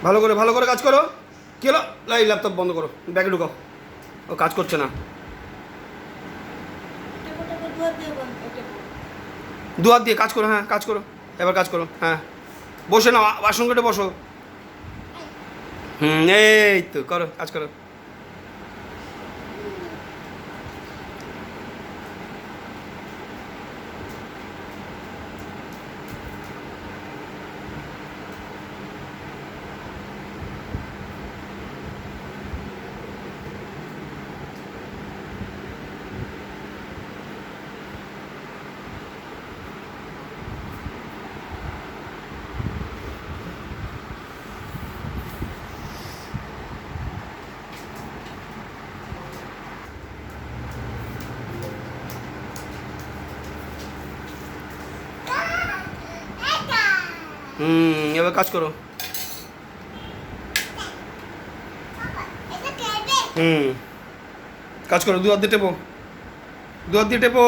ভালো করে কাজ করো। কি হলো? এই ল্যাপটপ বন্ধ করো, ব্যাগে ঢুকাও। ও কাজ করছে না। দু হাত দিয়ে কাজ করো, হ্যাঁ কাজ করো, এবার কাজ করো, হ্যাঁ বসে না, বাসন কেটে বসো। এই তো করো, কাজ করো। এবার কাজ করো। কাজ করো, দু হাত দিয়ে টেপো, দু হাত দিয়ে টেপো।